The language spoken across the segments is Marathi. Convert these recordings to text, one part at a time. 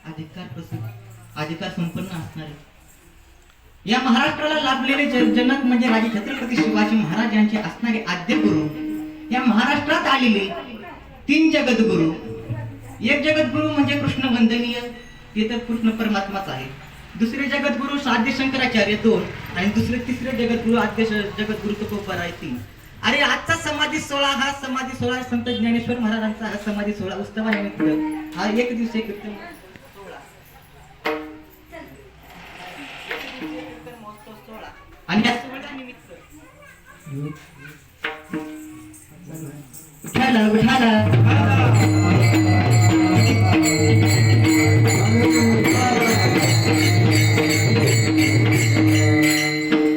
अधिकार संपन्न असणारे या महाराष्ट्राला लाभलेले जनक म्हणजे राजे छत्रपती शिवाजी महाराज यांचे असणारे आद्य गुरु, या महाराष्ट्रात आलेले 3 जगद्गुरु. एक जगद्गुरु म्हणजे कृष्ण वंदनीय, ते तर कृष्ण परमात्माच आहे. दुसरे जगद्गुरु आद्य शंकराचार्य 2 आणि तिसरे जगद्गुरु आद्य जगद्गुरु तुकोबराय 3. अरे आजचा समाधी सोहळा हा समाधी सोहळा संत ज्ञानेश्वर महाराजांचा हा समाधी सोहळा उत्सवानिमित्त हा एक दिवसीय कीर्तन सोहळा आणि या सोहळ्यानिमित्त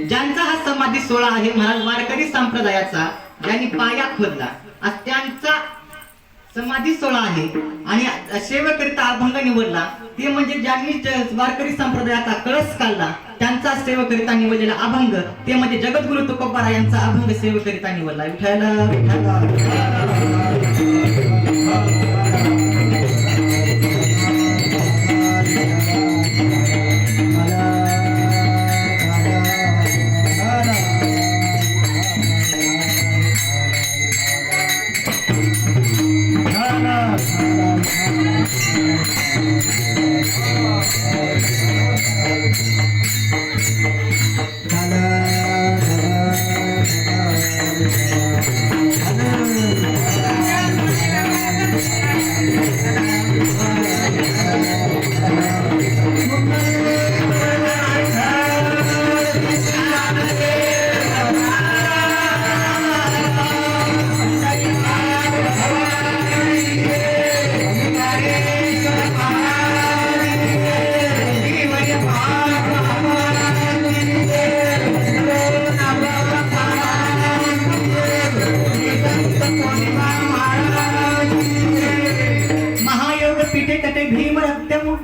ज्यांचा हा समाधी सोहळा आहे महाराज वारकरी संप्रदायाचा, ज्यांनी पाया खोदला आज त्यांचा समाधी सोहळा आहे. आणि सेवेकरिता अभंग निवडला ते म्हणजे ज्यांनी वारकरी संप्रदायाचा कळस काढला त्यांचा सेवेकरिता निवडलेला अभंग ते म्हणजे जगद्गुरु तुकोबराय यांचा अभंग सेवेकरिता निवडला.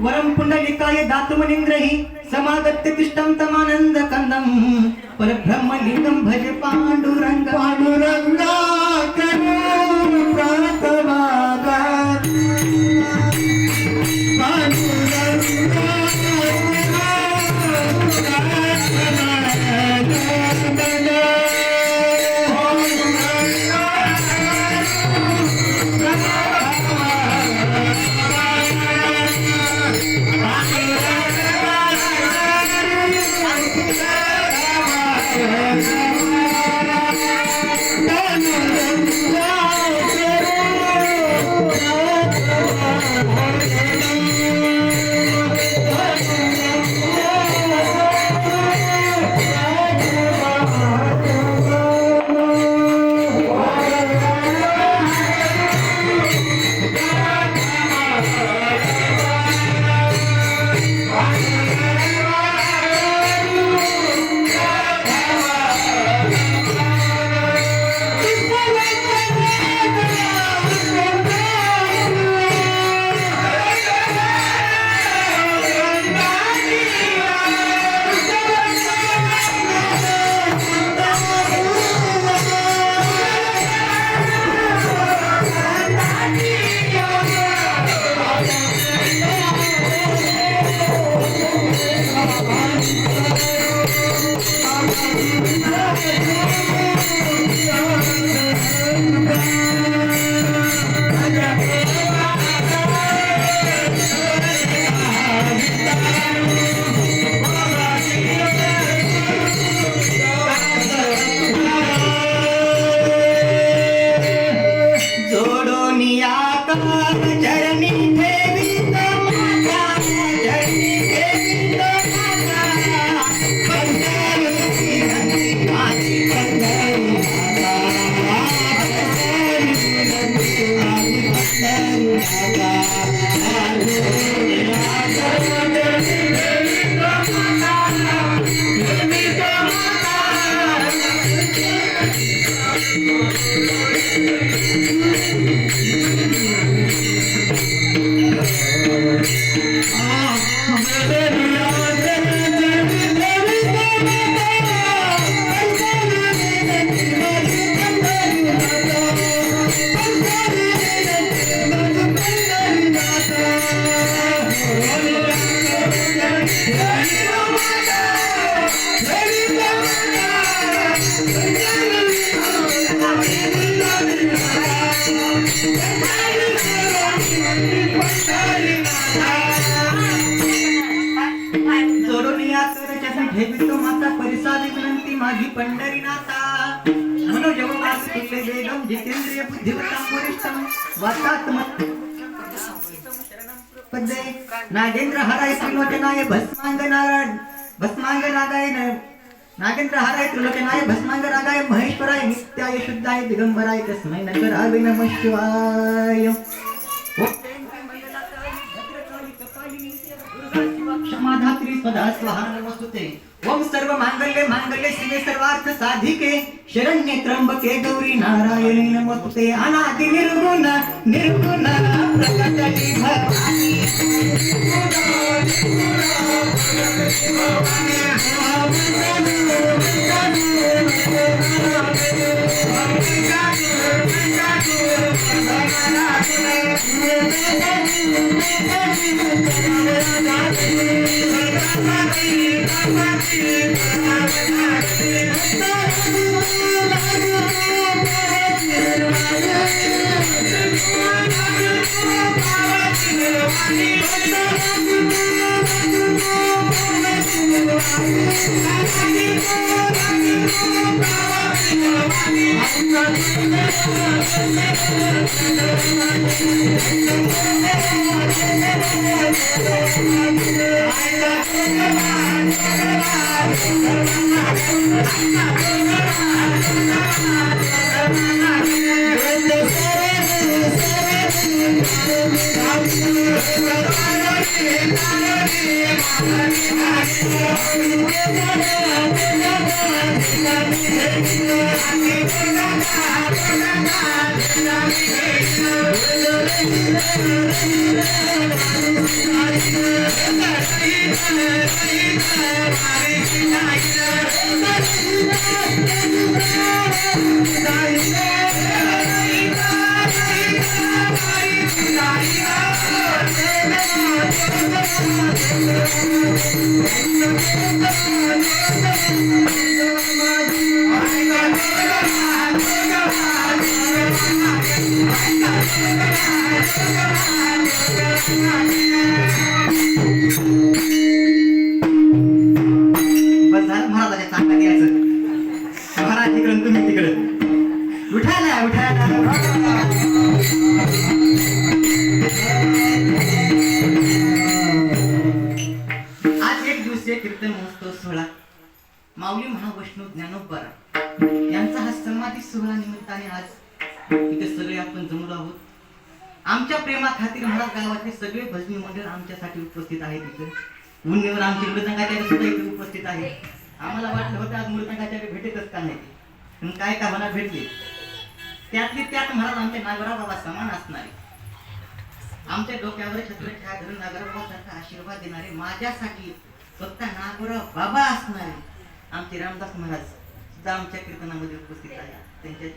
वरम पुंडलिकाय दातुमनिंद्रहि समागत्य तिष्ठं तमानंद कंदं परब्रह्मलिंगं भज पांडुरंग पांडुरंगा करो प्रातभागा पांडुरंगा Yeah. ठेवितो माता परिसादी विनंती माझी पंढरीनाथा मनोजवमास कुले वेदम जितेंद्रिय बुद्धिवतां वरिष्ठं वातात्म पदे नागेंद्र हराय त्रिलोचनाय भस्मांग नागेंद्र हराय त्रिलोचनाय भस्मांग रागाय महेश्वराय नित्याय शुद्धाय दिगंबराय तस्मै नगराय नमः शिवाय क्षमाधात्री सदा स्वाहा नमस्तुते ओम सर्व मांगल्ये शिवे सर्वार्थ साधिके शरण्ये त्र्यंबके गौरी नारायणी नमस्तुते अनादि निर्गुण प्रकटली भवानी माऊली महावैष्णव ज्ञानोबा यांचा हा समाधी सोहळा निमित्ताने आज इथे सगळे आपण जमलो आहोत. आमच्या प्रेमा खातीर महाराज गावातले सगळे भजनी मंडळ आमच्यासाठी उपस्थित आहेत. इथे मुन्नीवर आमचे मृदंगाचार्य सुद्धा इथे उपस्थित आहेत. आम्हाला वाटलं होतं आज मृदंगाचार्य भेटतच का नाही, पण काय का मला भेटले. त्यातली त्यात महाराज आमच्या नागोरा बाबा समान असणारे, आमच्या डोक्यावर छत्र छाया धरून नागोरा बाबासारखा आशीर्वाद देणारे, माझ्यासाठी स्वतः नागोरा बाबा असणारे आमचे रामदास महाराज सुद्धा आमच्या कीर्तनामध्ये उपस्थित आहेत. त्यांच्या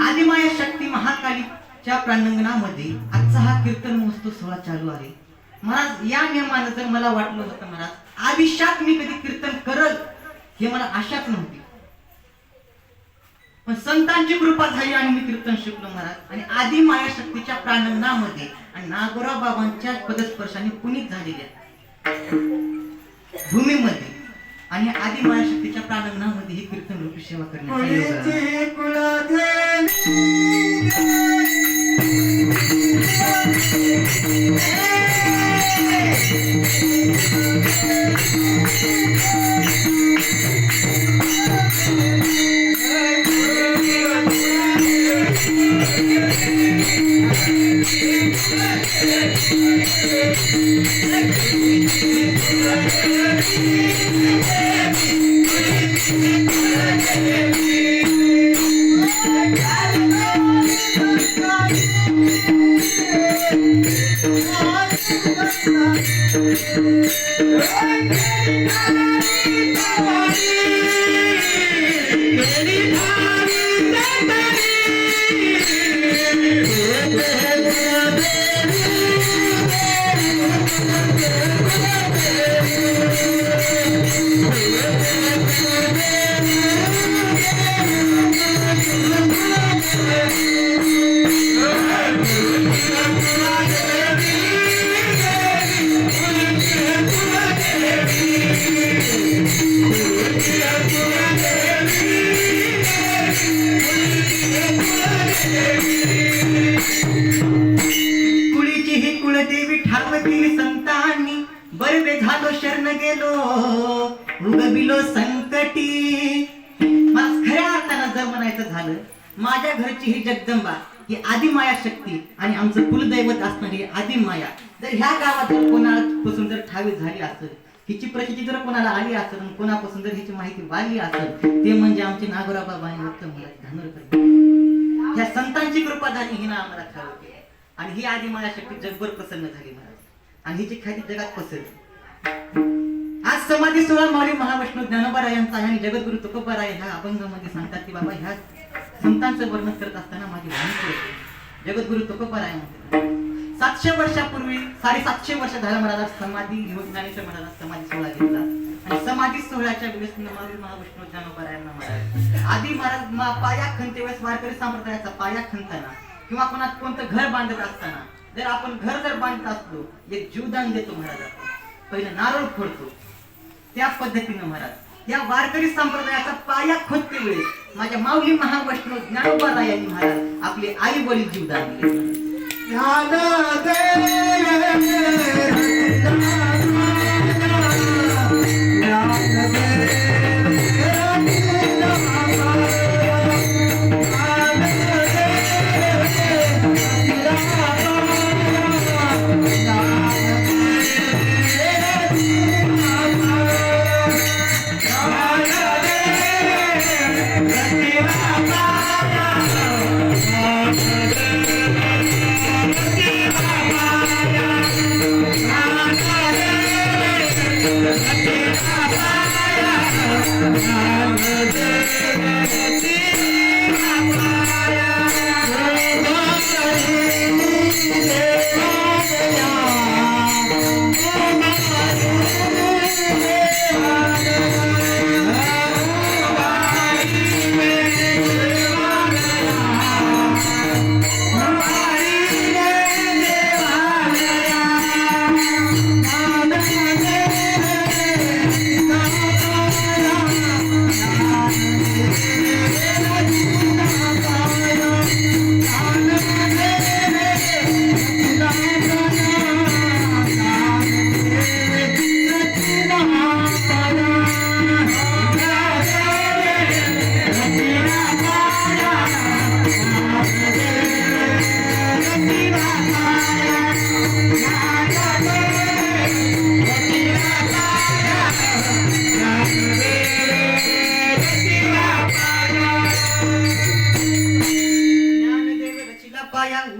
आदिमाया शक्ती महाकालीच्या प्रांगणामध्ये आजचा हा कीर्तन महोत्सव सोहळा चालू आहे. महाराज या नियमानं जर मला वाटलं होतं महाराज आयुष्यात मी कधी कीर्तन करल हे मला आशाच नव्हती, पण संतांची कृपा झाली आणि मी कीर्तन शिकलो महाराज. आणि आदि माया शक्तीच्या प्रांगणामध्ये आणि नागोरा बाबांच्या पदस्पर्शाने पुनीत झालेल्या भूमीमध्ये आणि आदि माया शक्तीच्या प्रांगणामध्ये ही कीर्तन रूपी सेवा करण्याची Thank you. कुळीची ही कुळदेवी ठाव केली संतांनी, बरबे झालो शरण गेलो उगबिलो संकटी. मला खऱ्या अर्थानं जर म्हणायचं झालं, माझ्या घरची ही जगदंबा ही आदिमाया शक्ती आणि आमचं कुलदैवत असणारी आदिमाया जर ह्या गावात जर कोणापासून जर ठावी झाली असेल, हिची प्रचिती जर कोणाला आली असेल आणि कोणापासून जर हिची माहिती वाढली असेल, ते म्हणजे आमचे नागोराव बाबा आणि उत्तम धानोरकर. ह्या संतांची कृपा झाली, हिनं आम्हाला ठाव केली आणि ही आदिमाया शक्ती जगभर प्रसन्न झाली महाराज आणि हिची ख्याती जगात पसरली. आज समाधी सोहळा माऊली महावैष्णव ज्ञानोबा यांचा आणि जगद्गुरु तुकोबाराय ह्या अभंगामध्ये सांगतात की बाबा ह्या संतांचं वर्णन करत असताना माझी भावना होते. जगद्गुरु तुकोबाराय म्हणतात 700 वर्षापूर्वी 750 वर्ष झालं महाराज समाधी ज्ञानेश्वर महाराज समाधी सोहळा घेतला आणि समाधी सोहळ्याच्या वेळेस माऊली महावैष्णव ज्ञानोबारायांना महाराज आधी महाराज पाया खणते वेळेस वारकरी संप्रदायाचा पाया खणताना किंवा कोणतं घर बांधत असताना जर आपण घर जर बांधत असलो, एक जीवदान देतो महाराज, पहिलं नारळ फोडतो. त्या पद्धतीनं महाराज या वारकरी संप्रदायाचा पाया खोदते वेळेस माझ्या माऊली महावैष्णव ज्ञानोबारायांनी महाराज आपले आई वडील जीवदान दिले.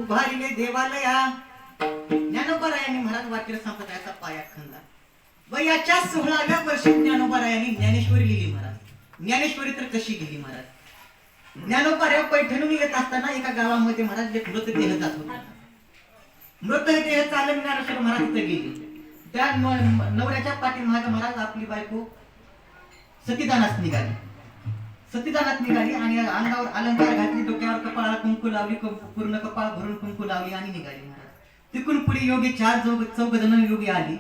उभारिले देवालया. ज्ञानोबारायांनी महाराज वारकरी संप्रदायाचा पाया खणला व याच्या 16व्या वर्षी ज्ञानोबारायांनी ज्ञानेश्वरी लिहिली महाराज. ज्ञानेश्वरी तर कशी लिहिली महाराज? ज्ञानोबाराय पैठणून येत असताना एका गावामध्ये महाराज एक मृतदेह जात होता. मृतदेह चालत ज्ञानेश्वर महाराज तिथे गेले. त्या नवऱ्याच्या पाठीमागे महाराज आपली बायको सतीदानास निघाली. सतीदानात निघाली आणि अंगावर अलंकार घातली, डोक्यावर कपाळाला कुंकू लावली, पूर्ण कपाळ भरून कुंकू लावली आणि निघाली महाराज. तिकून पुढे योगी चौघ जण योगी आली.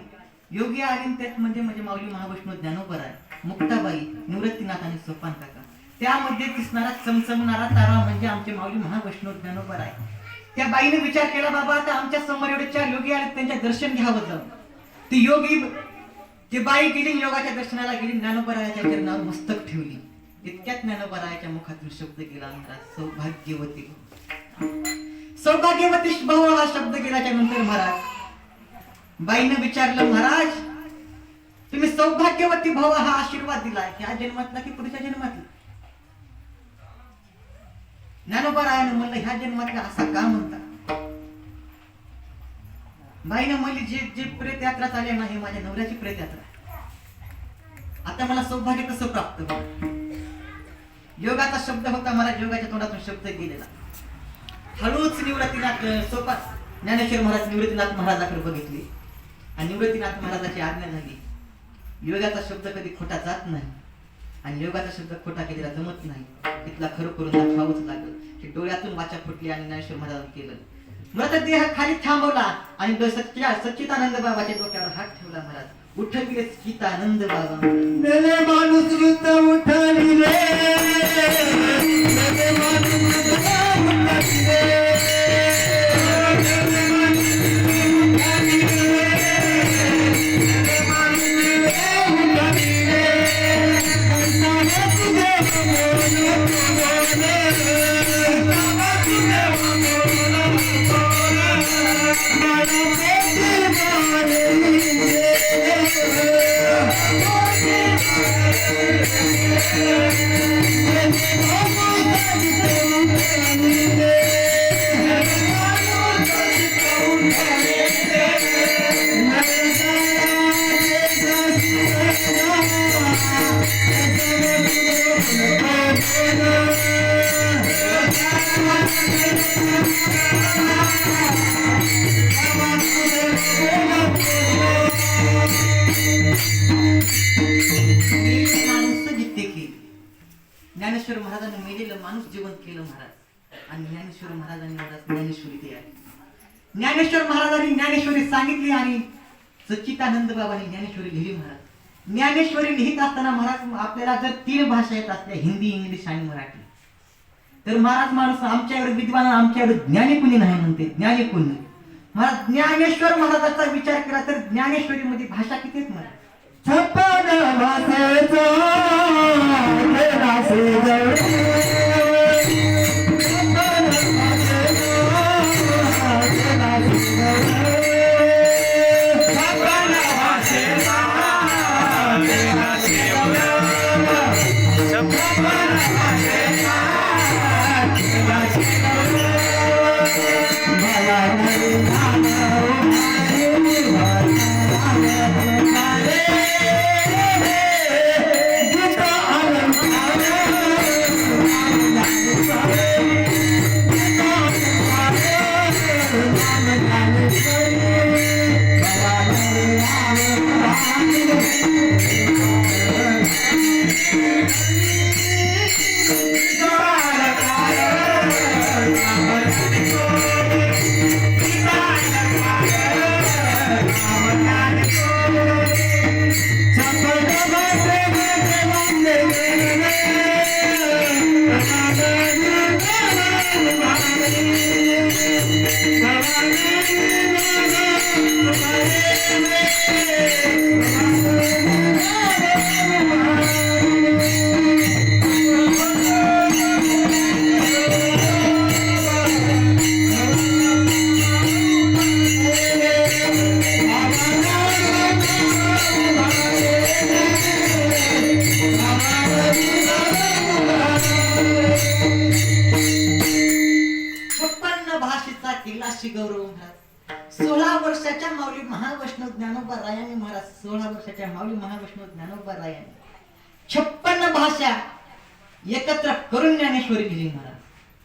योगी आली त्यात म्हणजे माऊली महावैष्णव ज्ञानोबाराय, मुक्ताबाई, निवृत्तीनाथ आणि सोपान काका. त्यामध्ये दिसणारा चमचमणारा तारा म्हणजे आमचे माऊली महावैष्णव ज्ञानोबाराय. त्या बाईने विचार केला, बाबा आता आमच्या समोर एवढे 4 योगी आले, त्यांच्या दर्शन घ्यावं जाऊन. ती योगी ती बाई गेली, योगाच्या दर्शनाला गेली, ज्ञानोबारायाच्या चरणावर मस्तक ठेवली. इतक्यात ज्ञानोबारायाच्या मुखातून शब्द गेला महाराज, सौभाग्यवती. सौभाग्यवती भाऊ हा शब्द गेल्याच्या नंतर महाराज बाईनं विचारलं, महाराज तुम्ही सौभाग्यवती भाऊ हा आशीर्वाद दिलाय, ह्या जन्मातला की पुढच्या जन्मातला? ज्ञानोबारायानं म्हणलं ह्या जन्मातला असा का म्हणता? बाईनं मला जे जे प्रेत यात्रा चालली आहे ना, हे माझ्या नवऱ्याची प्रेत यात्रा. आता मला सौभाग्य कसं प्राप्त होईल? योगाचा शब्द होता, मला योगाच्या तोंडातून शब्द गेलेला. हळूच निवृत्तीनाथ सोपात ज्ञानेश्वर महाराज निवृत्तीनाथ महाराजाकडे बघितली आणि निवृत्तीनाथ महाराजाची आज्ञा झाली. योगाचा शब्द कधी खोटा जात नाही आणि योगाचा शब्द खोटा केलेला जमत नाही. तिथला खरं करून दाखवावंच लागलं. की डोळ्यातून वाचा फुटली आणि ज्ञानेश्वर महाराजांनी केलं. मृतदेह खाली थांबवला आणि सच्चिदानंद बाबाच्या डोक्यावर हात ठेवला. महाराज उठविले सच्चिदानंद बाबा. मेले माणूस युद्ध उठविले, मेले माणूस उठविले. ज्ञानेश्वर महाराजांनी मेलेलं माणूस जिवंत केलं महाराज. आणि ज्ञानेश्वर महाराजांनी महाराज ज्ञानेश्वरी तयार. ज्ञानेश्वर महाराजांनी ज्ञानेश्वरी सांगितली आणि सच्चिदानंद बाबांनी ज्ञानेश्वरी लिहिली. महाराज ज्ञानेश्वरी लिहित असताना महाराज आपल्याला जर 3 भाषा येत असल्या, हिंदी, इंग्लिश आणि मराठी, तर महाराज माणूस आमच्यावर विद्वान, आमच्यावर ज्ञानी कुणी नाही म्हणते. ज्ञानी कुणी महाराज ज्ञानेश्वर महाराजांचा विचार केला तर ज्ञानेश्वरी मध्ये भाषा किती आहेत महाराज? 56 भाषेचा गौरव. 16 वर्षाच्या माऊली महावैष्णव ज्ञानोबा रायांनी महाराज 16 वर्षाच्या माऊली महावैष्णव ज्ञानोबा रायांनी 56 भाषा एकत्र करून ज्ञानेश्वरी लिहिली महाराज.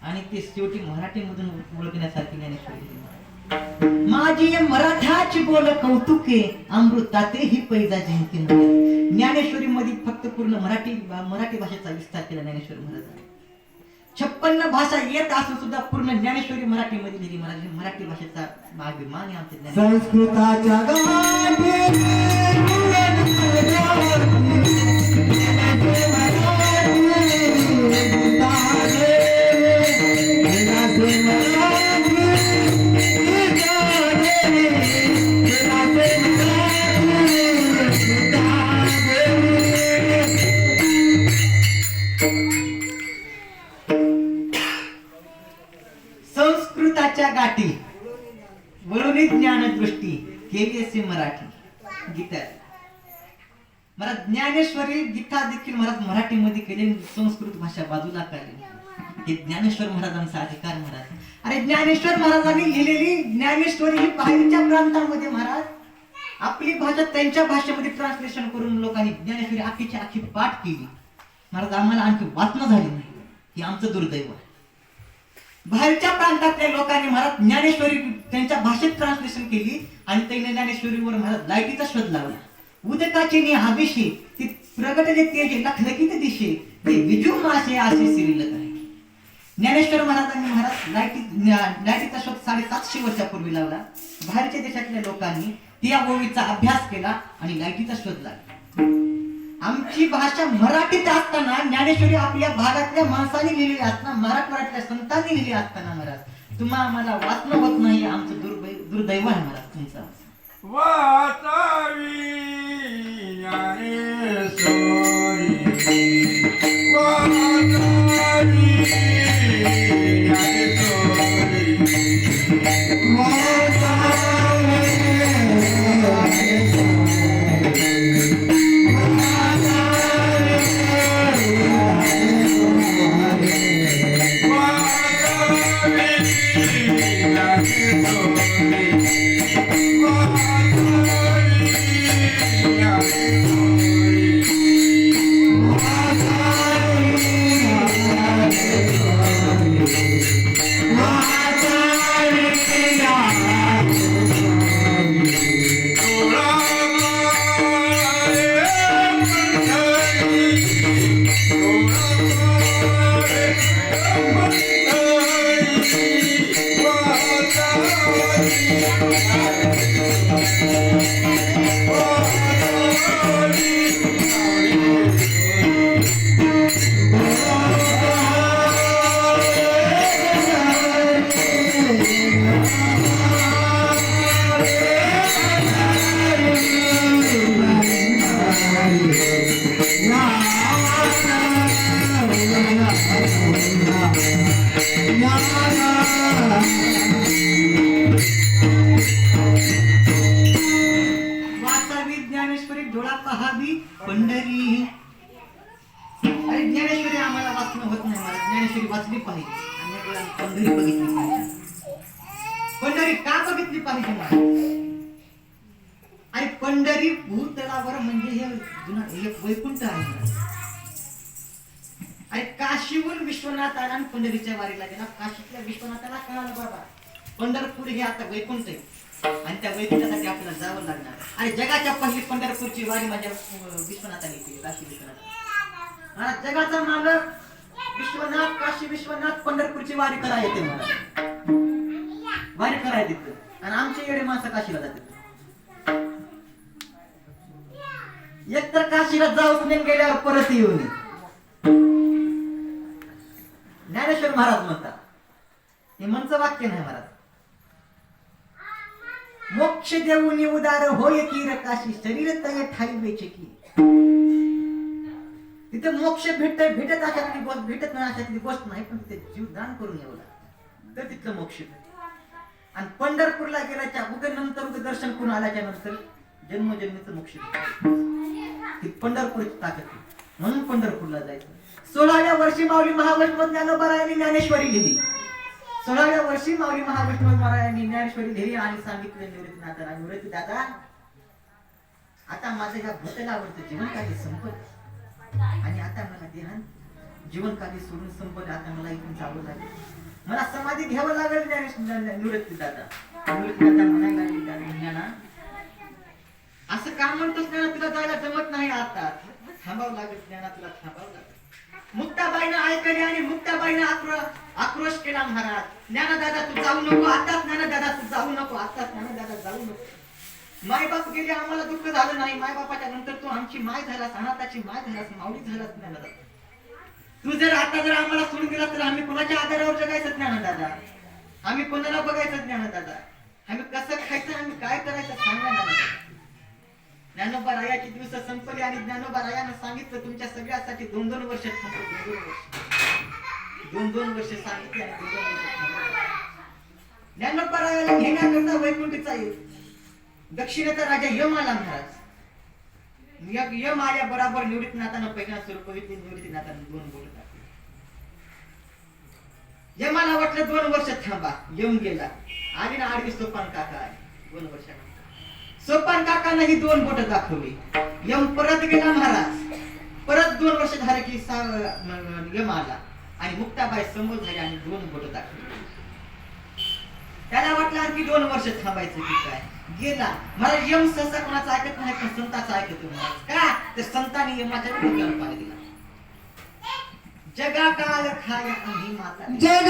आणि ते शेवटी मराठीमधून ओळखण्यासारखी ज्ञानेश्वरी लिहिली महाराज. माझी मराठाची बोल कौतुके अमृतातेही पैजा जयंती. ज्ञानेश्वरी मध्ये फक्त पूर्ण मराठी भाषेचा विस्तार केला ज्ञानेश्वर महाराजांनी. 56 भाषा येत असून सुद्धा पूर्ण ज्ञानेश्वरी मराठीमध्ये लिहिली महाराज. मराठी भाषेचा अभिमान आहे आमच्या संस्कृताच्या गाठी वळून ज्ञान दृष्टी केली असे मराठी गीता. महाराज ज्ञानेश्वरी गीता देखील महाराज मराठीमध्ये केली. संस्कृत भाषा बाजूला काढली. हे ज्ञानेश्वर महाराजांचा अधिकार महाराज. अरे ज्ञानेश्वर महाराजांनी लिहिलेली ज्ञानेश्वरी ही बाहेरच्या प्रांतामध्ये महाराज आपली भाषा त्यांच्या भाषेमध्ये ट्रान्सलेशन करून लोकांनी ज्ञानेश्वरी आखीची आखी पाठ केली महाराज. आम्हाला आणखी वाचणं झाली नाही, हे आमचं दुर्दैव आहे. बाहेरच्या प्रांतातल्या लोकांनी महाराज ज्ञानेश्वरी त्यांच्या भाषेत ट्रान्सलेशन केली आणि त्यांनी ज्ञानेश्वरीवर महाराज लाईटीचा शोध लावला. उदकाचे नि हवेशी ती प्रगटले तेज लखलखीत दिशे ते विजू मासे असे सिरिलत आहे. ज्ञानेश्वर महाराजांनी महाराज लाईटीचा शोध 750 वर्षापूर्वी लावला. बाहेरच्या देशातल्या लोकांनी त्या ओवीचा अभ्यास केला आणि लाईटीचा शोध लावला. आमची भाषा मराठीत असताना ज्ञानेश्वरी आपल्या भागातल्या माणसाने लिहिली असताना, मराठवाड्यातल्या संतांनी लिहिली असताना महाराज तुम्हाला आम्हाला वाचणं होत नाही, आमचं दुर्दैव आहे महाराज तुमचं. वाचावी ज्ञानेश्वरी वाचावी ज्ञानेश्वरी डोळा पहावी पंढरी. अरे ज्ञानेश्वरी आम्हाला वाचणं होत नाही मला, ज्ञानेश्वरी वाचली पाहिजे आणि डोळ्यात पंढरी बघितली पाहिजे. पंढरी का बघितली पाहिजे मला? आणि पंढरी भूतलावर म्हणजे हे वैकुंठ आहे. अरे काशीहून विश्वनाथ आला आणि पंढरीच्या वारीला गेला. काशीतल्या विश्वनाथाला कळालं बाबा पंढरपूर हे आता वैकुंठ आहे आणि त्या वैकुंठासाठी आपल्याला जावं लागणार. आणि जगाच्या पहिली पंढरपूरची वारी माझ्या विश्वनाथाने केली. काशी विश्वनाथ जगाचा मालक विश्वनाथ, काशी विश्वनाथ पंढरपूरची वारी करा येते मला, वारी करा येते. आणि आमचे येडे माणसं काशीला जातात. एक तर काशीला जाऊन गेल्यावर परत येऊ नये. ज्ञानेश्वर महाराज म्हणतात, हे मनचं वाक्य नाही महाराज. मोक्ष देऊनी उदार होय की काशी शरीर तय ठाई वेचे की. तिथे मोक्ष भेटत अशा गोष्ट भेटत नाही अशा गोष्ट नाही, पण तिथे जीवदान करून यावं लागतं तर तिथलं मोक्ष भेटत. आणि पंढरपूरला गेल्याच्या उगं नंतर दर्शन करून आल्याच्या नंतर जन्मजन्मीचं मोक्ष भेटत. पंढरपूरची ताकद म्हणून पंढरपूरला जायचं. 16व्या वर्षी माऊली महावैष्णव ज्ञानोबारायांनी ज्ञानेश्वरी लिहिली. 16व्या वर्षी माऊली महावैष्णव महाराजांनी ज्ञानेश्वरी लिहिली आणि सांगितले निवृत्तीनाथांना, निवृत्ती दादा आता माझं ह्या भूतलावरचं जीवनकाली संपत आणि आता मला देहान जीवनकाली सोडून संपत. आता मला इथून जावं लागेल, मला समाधी घ्यावं लागेल. निवृत्ती दादा म्हणायला लागली, ज्ञाना असं का म्हणतोस ज्ञाना, तुला जायला जमत नाही, आता थांबावं लागेल. ज्ञाना तुला थांबावं लागेल. मुक्ताबाईनं ऐकले आणि मुक्ताबाईनं आक्रोश केला. महाराज ज्ञानदादा तू जाऊ नको आता, ज्ञानदादा तू जाऊ नको आता, ज्ञानदादा जाऊ नको. मायबाप गेले, आम्हाला दुःख झालं नाही. मायबापाच्या नंतर तू आमची माय झालास, अनाथाची माय झालास, माऊली झालास. ज्ञानदादा तू जर आता जर आम्हाला सोडून गेला तर आम्ही कोणाच्या आधारावर जगायचं ज्ञानदादा? आम्ही कोणाला बघायचं ज्ञानदादा? आम्ही कसं खायचं, आम्ही काय करायचं सांगा ना. ज्ञानोबा रायाची दिवस संपली आणि ज्ञानोबा रायानं सांगितलं तुमच्या सगळ्यासाठी 2-2 वर्ष थांबतो. 2-2 वर्ष सांगितले आणि 2-2 वर्ष. ज्ञानोबा रायाला घेण्याकरता वैकुंठीचा दक्षिणेचा राजा यम आला महाराज. यम आल्या बरोबर निवृत्तीनाथानं पहिला स्वरूप घेतली. निवृत्तीनाथानं 2 बोट टाकली. यमाला वाटलं 2 वर्ष थांबा, येऊन गेला. आली ना आडवी सोपान काका आले 2 वर्षानंतर. सोपान काकांना ही 2 बोट दाखवली. यम परत गेला महाराज. परत 2 वर्ष झाले की यम आला आणि मुक्ताबाई समोर झाली आणि 2 बोट दाखवली. त्याला वाटलं आणखी 2 वर्ष थांबायचं की काय. गेला महाराज. यम सहसा कोणाचं ऐकत नाही पण संताचं ऐकतो महाराज. का तर संतांनी यमाच्या डोक्यावर पाय दिला. जगा काल खाय आम्ही माता जग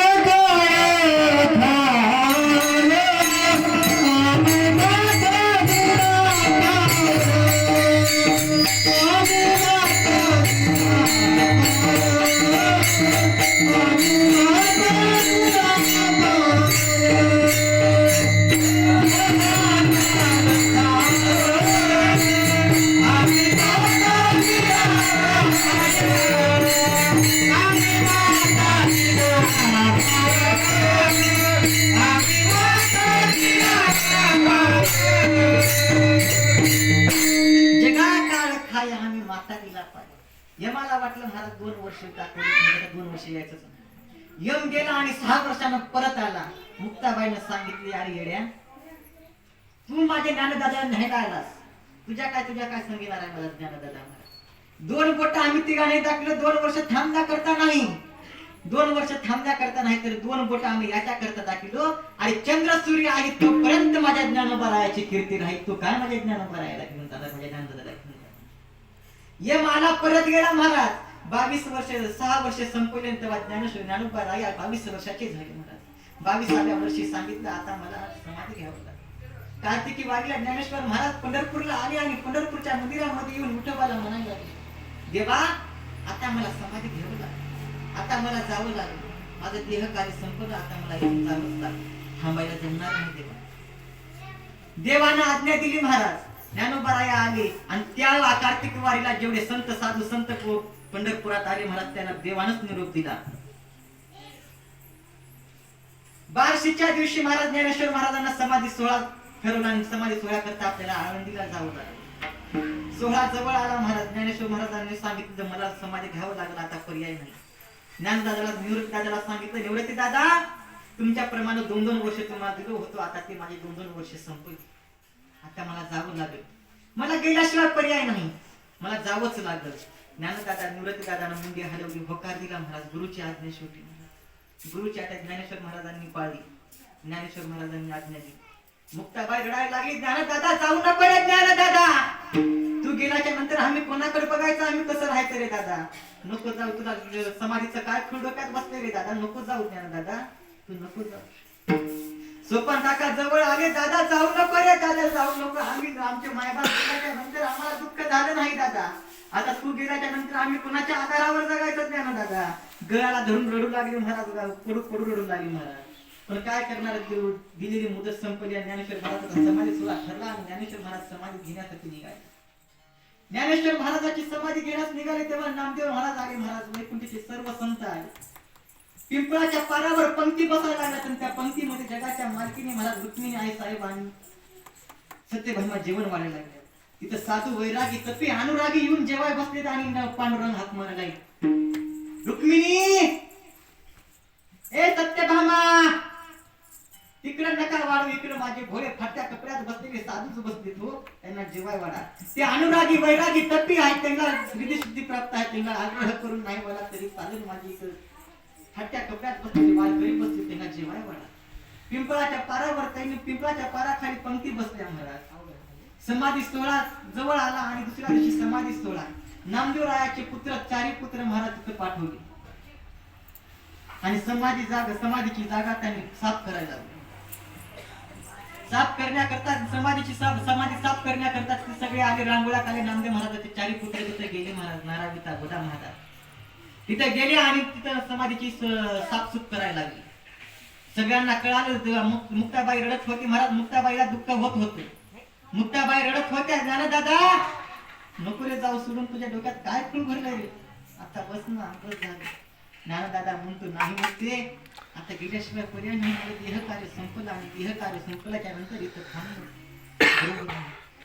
काय खाय आम्ही माता दिला यमाला वाटलं महाराज 2 वर्ष दाखवली, 2 वर्ष यायचंच नाही. यम गेला आणि 6 वर्षानं परत आला. मुक्ताबाईनं सांगितली, अरे येड्या, तू माझे ज्ञानदादा न्यायला आलास, तुझ्या काय सांगणार आहे मला ज्ञानदादा महाराज. 2 बोट आम्ही तिघांनी दाखवलं. 2 वर्ष थांबल्या करता नाही, 2 वर्ष थांबल्या करता नाही तर 2 बोट आम्ही याच्या करता दाखवलो. आणि चंद्र सूर्य आहे तोपर्यंत माझ्या ज्ञानोबरायाची कीर्ती राहील. तू काय माझ्या ज्ञानोबरायाला घेऊन दादा, माझ्या ज्ञानदादाला घेऊन. यम आला, परत गेला महाराज. 22 वर्ष 6 वर्ष संपवले तेव्हा ज्ञानोबराया 22 वर्षाचे झाले महाराज. 22व्या वर्षी सांगितलं, आता मला समाधी घ्यावं लागेल. कार्तिकी वारीला ज्ञानेश्वर महाराज पंढरपूरला आले आणि पंढरपूरच्या मंदिरामध्ये येऊन विठोबाला म्हणायला लागले, देवा आता मला समाधी घ्यावं लागेल, आता मला जावं लागेल, माझं देह कार्य संपलं, आता मला इथून जावंच लागेल, थांबायला जमणार नाही देवा. देवानं आज्ञा दिली महाराज. ज्ञानोबराया आले आणि त्या कार्तिक वारीला जेवढे संत साधू संत पंढरपुरात आले महाराज, त्यांना देवानच निरोप दिला. बार्शीच्या दिवशी महाराज ज्ञानेश्वर महाराजांना समाधी सोहळा ठरवला आणि समाधी सोहळा करता आपल्याला आळंदीला जावं लागलं. सोहळा जवळ आला महाराज. ज्ञानेश्वर महाराजांनी सांगितलं, मला समाधी घ्यावं लागलं, आता पर्याय नाही. ज्ञानदादाला निवृत्ती दादाला सांगितलं, निवृत्ती दादा तुमच्या प्रमाणे 2-2 वर्ष तुम्हाला दिलो होतो, आता ते माझे 2-2 वर्ष संपले, आता मला जावं लागेल, मला गेल्याशिवाय पर्याय नाही, मला जावंच लागलं. ज्ञानदादा निवृत्ती दादानं मुंडी हलवली, होकार दिला महाराज. गुरुची आज्ञा शेवटी गुरुची आज्ञा ज्ञानेश्वर महाराजांनी पाळली. ज्ञानेश्वर महाराजांनी आज्ञा दिली. मुक्ताबाई रडायला लागली, ज्ञानदादा जाऊ नको रे ज्ञानदादा, तू गेल्याच्या नंतर आम्ही कोणाकडे बघायचं, आम्ही कसं राहायचं रे दादा, नको जाऊ, तुला समाधीचं काय खूळ डोक्यात बसले रे दादा, नको जाऊ ज्ञानदादा, तू नको जाऊ. सोपान काका जवळ आले, दादा जाऊ नको रे दादा, जाऊ नको, आम्ही आमचे मायबाप गेल्याच्या नंतर आम्हाला दुःख झालं नाही दादा, आता तू गेल्याच्या नंतर आम्ही कुणाच्या आधारावर जगायचं ज्ञानदादा. गळाला धरून रडू लागले महाराज, पडू रडू लागले महाराज. पण काय करणार, दिलेली मुदत संपली. ज्ञानेश्वर महाराजांचा समाधी सोहळा ठरला आणि ज्ञानेश्वर महाराज समाधी घेण्यासाठी निघाले. ज्ञानेश्वर महाराजांची समाधी घेण्यास निघाले तेव्हा नामदेव महाराज आले. महाराज वैकुंठचे सर्व संत आले. पिंपळाच्या पारावर पंक्ती बसायला लागल्या आणि त्या पंक्तीमध्ये जगाच्या मालकीने महाराज रुक्मिणी आई साहेब आणि सत्यभामा जेवण वाढायला लागले. तिथं साधू वैरागी तपी अनुरागी येऊन जेवाय बसले आणि पांडुरंग हाक मारायला लागले, रुक्मिणी ए सत्यभामा तिकडे नका वाढू, इकडे माझे भोळे फाटक्या कपड्यात बसलेले साधूच बसले, तो त्यांना जेवाय वाढा. ते अनुरागी वैरागी तपी आहेत, त्यांना सिद्धी प्राप्त आहे, त्यांना आग्रह करून नाही वाढा तरी चालेल, माझी इकडे फाटक्या कपड्यात बसलेले वारकरी बसले, त्यांना जेवाय वाढा. पिंपळाच्या पारावर त्यांनी पिंपळाच्या पाराखाली पंक्ती बसल्या महाराज. समाधी सोहळा जवळ आला आणि दुसऱ्या दिवशी समाधी सोहळा. नामदेवरायाचे पुत्र 4 पुत्र महाराज तिथे पाठवले आणि समाधीची जागा त्यांनी साफ करायला लागली. साफ करण्याकरता समाधी साफ करण्याकरता ते सगळे आले, रांगोळ्यात आले. नामदेव महाराजाचे 4 पुत्र तिथे गेले महाराज, नाराविता गोदा महाराज तिथे गेले आणि तिथे समाधीची साफसूफ करायला लागली. सगळ्यांना कळालं तेव्हा मुक्ताबाई रडत होती महाराज. मुक्ताबाईला दुःख होत होते. मुक्ताबाई रडत होत्या, ज्ञानदादा नको रे जाऊ, सोडून तुझ्या डोक्यात काय खून भरलंय रे, आता बस ना, बस झालं. ज्ञानदादा म्हणतो, नाही म्हणते, आता गेल्याशिवाय पर्याय नाही, देह कार्य संपलं आणि देह कार्य संपल्याच्या नंतर इथं थांबलं.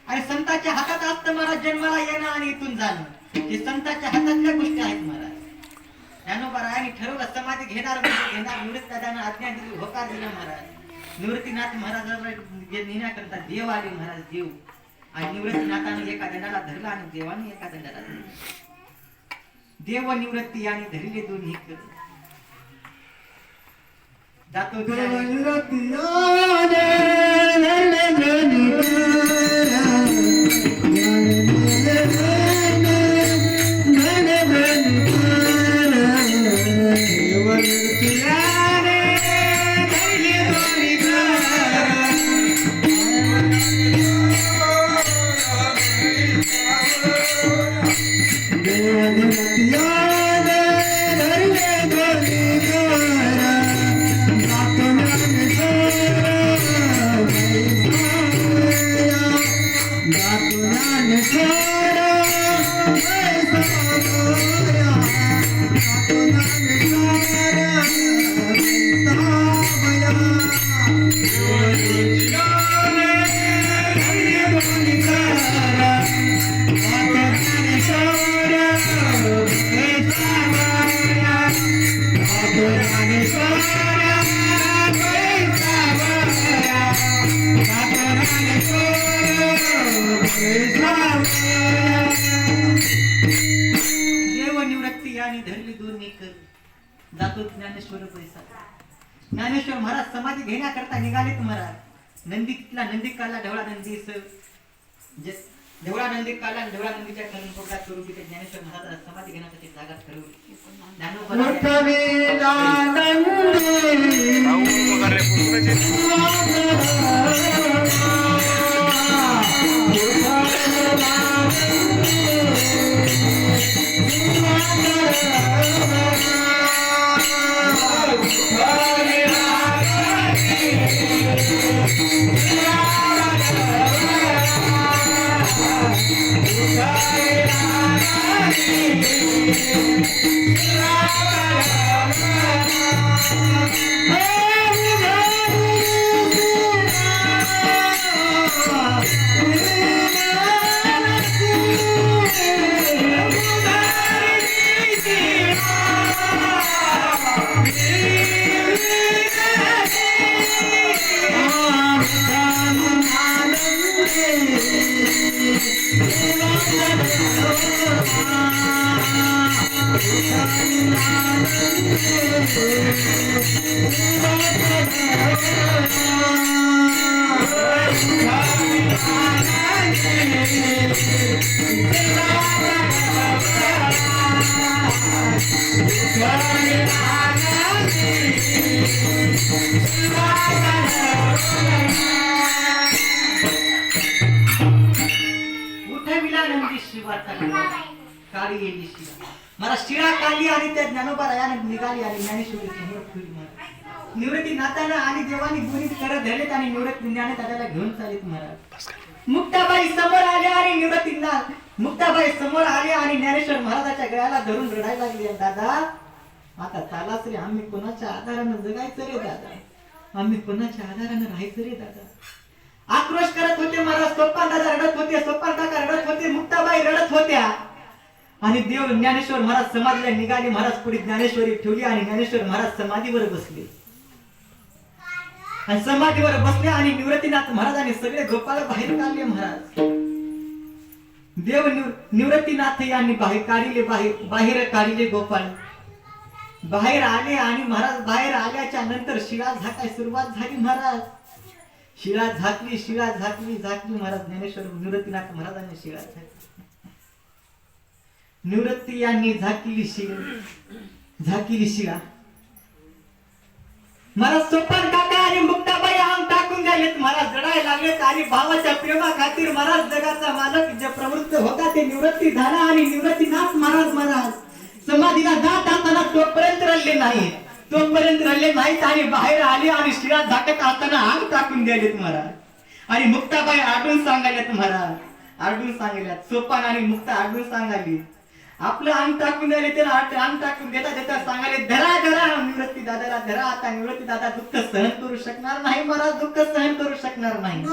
आणि संतांच्या हातात असतं महाराज जन्माला येणं आणि इथून जाणं, हे संतांच्या हातातल्या गोष्टी आहेत महाराज. ज्ञानोबारायांनी ठरवलं समाधी घेणार म्हणजे घेणार. निवृत्ती दादानं आज्ञा दिली, होकार दिला महाराज. निवृत्तीनाथ महाराजांना जे नेण्याकरता देव आले महाराज, देव. आणि निवृत्तीनाथाने एका दंडाला धरला आणि देवाने एका दंडाला धरला. देव निवृत्ती आणि धरले दोन्ही कर. जातो देव निवृत्ती आणि धरली दोन्ही कर. जातो ज्ञानेश्वर पैसा. ज्ञानेश्वर महाराज समाधी घेण्याकरता निघालेत महाराज. नंदीला नंदी काला ढवळा नंदी ढवळा नंदी काला आणि ढवळा नंदीच्या करून पोटात स्वरूपी त्या ज्ञानेश्वर महाराजाला समाधी घेण्यासाठी जागा ठरवली. काळी गेली शिळा. मला शिळा काढली आणि त्या ज्ञानोबारायानं निघाली आणि ज्ञानेश्वरी समोर ठेवली महाराज. निवृत्ती नातानं आणि देवानी दोन्ही करत धरलेत आणि निवृत्ती ज्ञाने दादाला घेऊन चालत महाराज. मुक्ताबाई समोर आले आणि निवृत्तीनाथ मुक्ताबाई समोर आले आणि ज्ञानेश्वर महाराजाच्या गळ्याला धरून रडायला लागली. दादा आता चालाच रे, आम्ही कोणाच्या आधारानं जगायचं रे दादा, आम्ही कोणाच्या आधारानं राहायचं रे दादा. आक्रोश करत होते महाराज. सोपान दादा रडत होते, सोपान काका रडत होते, मुक्ताबाई रडत होत्या. आणि देव ज्ञानेश्वर महाराज समाधीला निघाले. महाराज पुढे ज्ञानेश्वरी ठेवली आणि ज्ञानेश्वर महाराज समाधीवर बसले. आणि समाधीवर बसले आणि निवृत्तीनाथ महाराजांनी सगळे गोपाळ बाहेर काढले महाराज. देव निवृत्तीनाथ यांनी बाहेर काढले गोपाळ. बाहेर आले आणि महाराज बाहेर आल्याच्या नंतर शिळा झाकाय सुरुवात झाली महाराज. शिळा झाकली महाराज. ज्ञानेश्वर निवृत्तीनाथ महाराजांनी शिळा झाकली. निवृत्ती यांनी झाकीली शिळा. महाराज सोपान काका आणि मुक्ताबाई अंग टाकून गेलेत महाराज. रडायला लागलेत आणि भावाच्या प्रेमा खातीर महाराज जगाचा मालक जे प्रवृत्त होता ते निवृत्ती झाला. आणि निवृत्तीनाथ महाराज समाधीला जात असताना तोपर्यंत रडले नाहीत आणि बाहेर आले आणि शिळा झाकत असताना अंग टाकून गेलेत महाराज. आणि मुक्ताबाई आडून सांगायल्यात महाराज, आडून सांगितल्यात. सोपान आणि मुक्ता आडून सांगाली. आपलं अंग टाकून द्यायला त्याला अंग टाकून देता सांगायले धरा निवृत्ती दादाला धरा. आता निवृत्ती दादा दुःख सहन करू शकणार नाही महाराज, दुःख सहन करू शकणार नाही.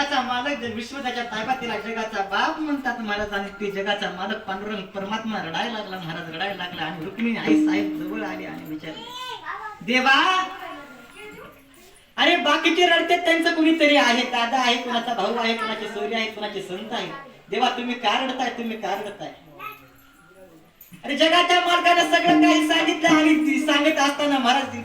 जगाचा मालक विश्व त्याच्या ताब्यात तिला जगाचा बाप म्हणतात महाराज. आणि ते जगाचा मालक पांडुरंग परमात्मा रडायला लागला महाराज, रडायला लागला. आणि रुक्मिणी आई साहेब जवळ आली आणि विचारले, देवा अरे बाकीचे रडते त्यांचं कुणीतरी आहे, दादा आहे, कुणाचा भाऊ आहे, कुणाचे सोयरे आहे, कुणाचे संत आहे. देवा तुम्ही का रडताय, तुम्ही का रडताय? अरे जगाच्या मालकानं सगळं काही सांगितलं. आणि सांगत असताना महाराज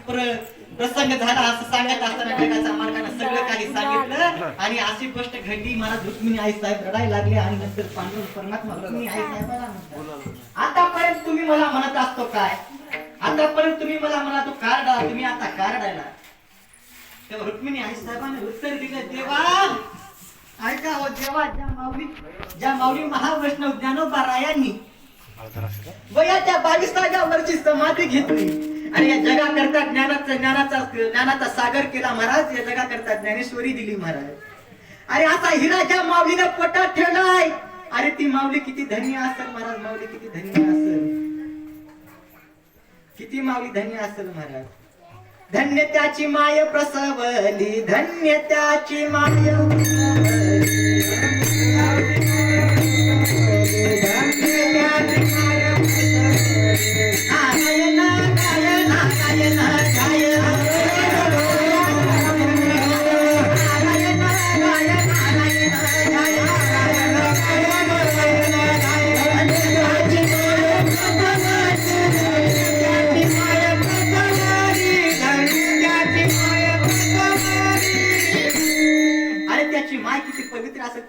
प्रसंग झाला असं सांगत असताना जगाच्या मालकानं सगळं काही सांगितलं. आणि अशी गोष्ट घडली महाराज. रुक्मिणी आई साहेब रडायला लागले. आणि नंतर पांडुरंग परमात्मा रुक्मिणी आई साहेबाला म्हणतात, आतापर्यंत तुम्ही मला म्हणत असतो काय, आतापर्यंत तुम्ही मला म्हणा तो का रडा, तुम्ही आता का रडायला? तेव्हा रुक्मिणी आई साहेबांनी उत्तर दिलं, देवा ऐका हो देवा, ज्या माऊली महावैष्णव ज्ञानोबा रायांनी वयाच्या 22व्या वर्षी समाधी घेतली आणि या जगाकरता ज्ञानाचा सागर केला महाराज. या जगाकरता ज्ञानेश्वरी दिली महाराज. अरे असा हिरा ज्या माऊलीने पोटात ठेवलाय, अरे ती माऊली किती धन्य असेल महाराज. माऊली किती धन्य असेल, किती माऊली धन्य असेल महाराज. धन्य त्याची माय प्रसवली, धन्य त्याची माय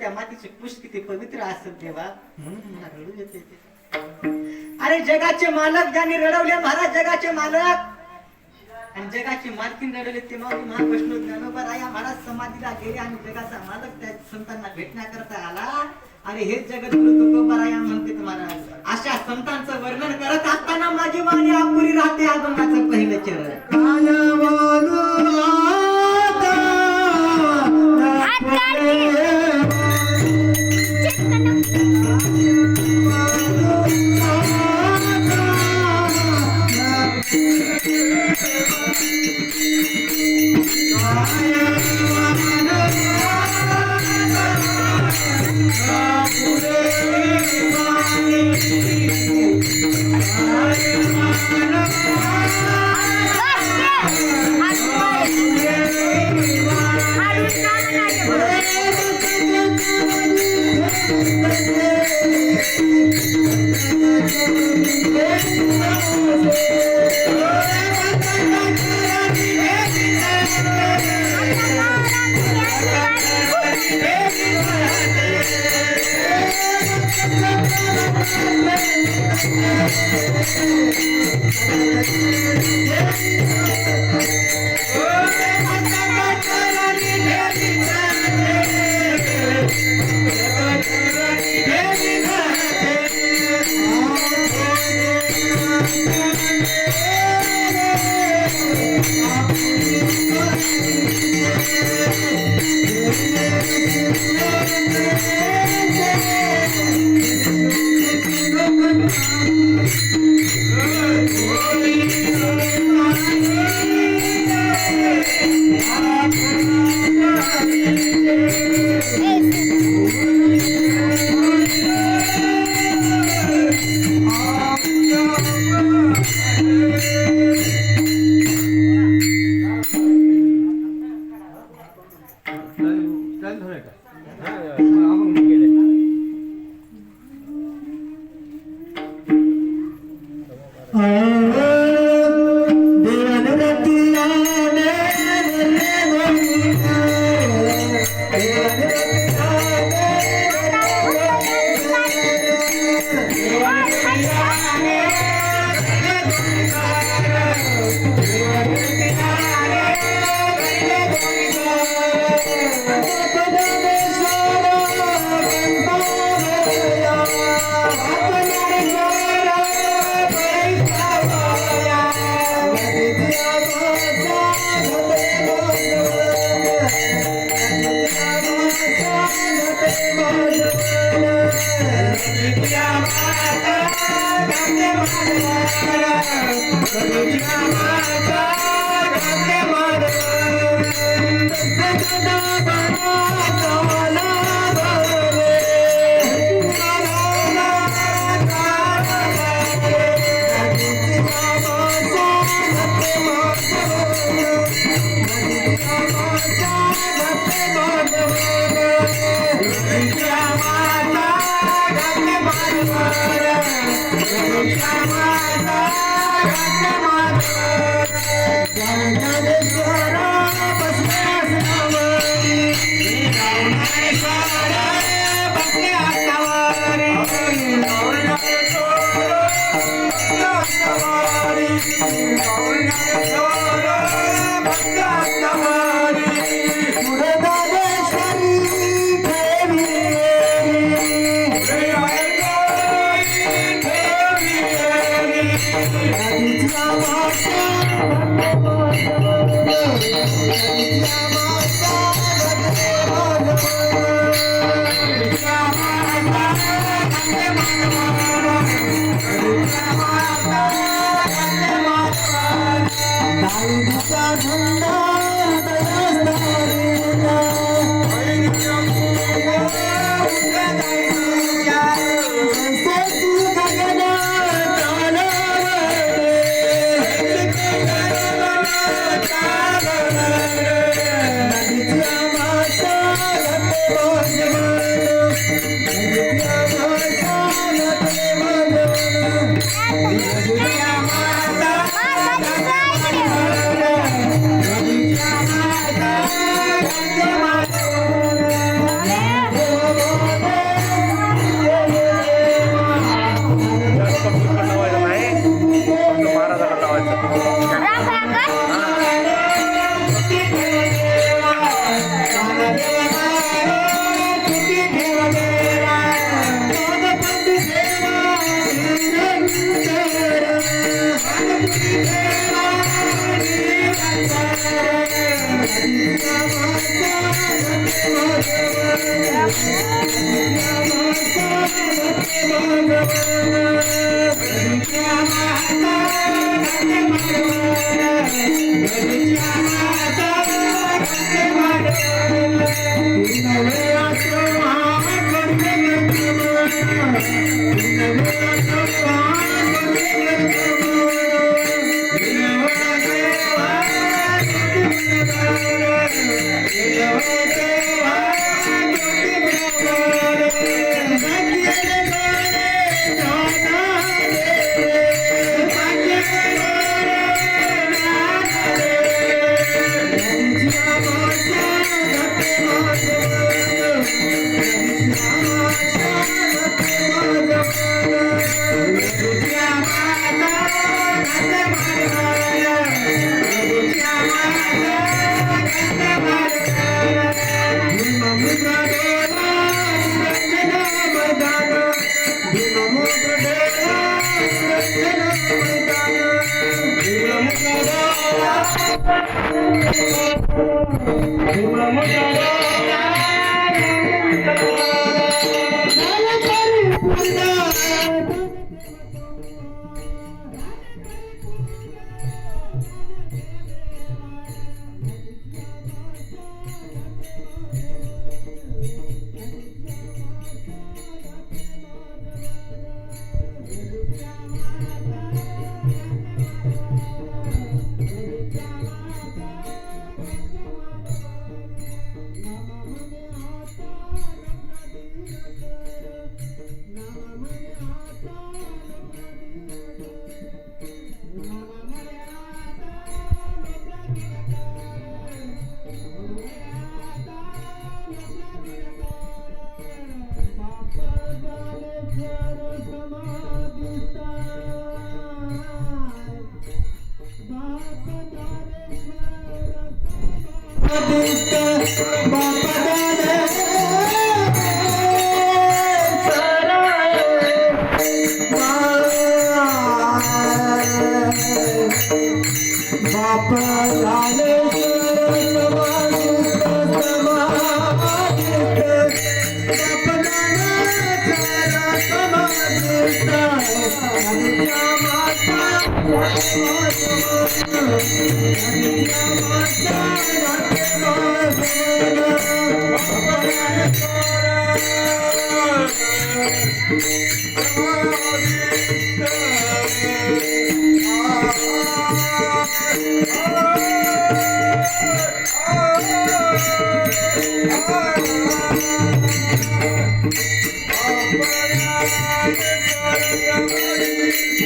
त्या मातीचे पुष्प किती पवित्र असेल तेव्हा, म्हणून मला रडू येते. अरे जगाचे मालक ज्यांनी रडवले महाराज, जगाचे मालक आणि जगाची मालकीन रडवले ते माऊली महावैष्णव ज्ञानोबा राया महाराज समाधीला गेले. आणि जगाचा मालक त्या संतांना भेटण्याकरता आला. आणि हेच जगद्गुरु तुकोबा राया म्हणते महाराज, अशा संतांचं वर्णन करत असताना माझी वाणी अपुरी राहते. अभंगाचं पहिलं चरण Bye.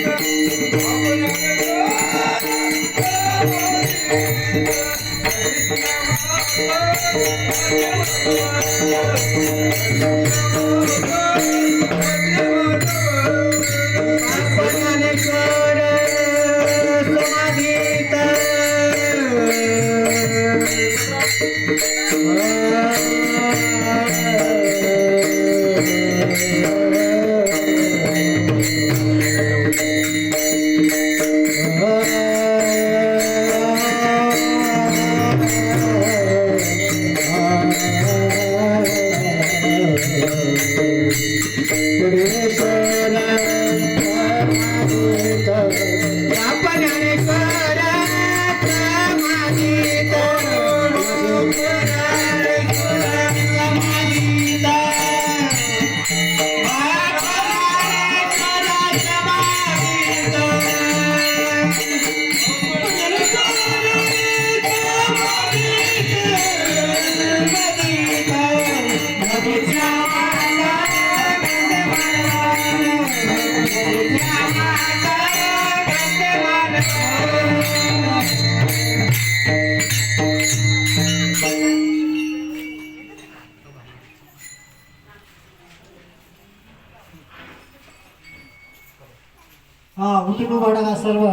Oh, ज्ञानेश्वर समाधीत हा उठी उभाडा का सर्व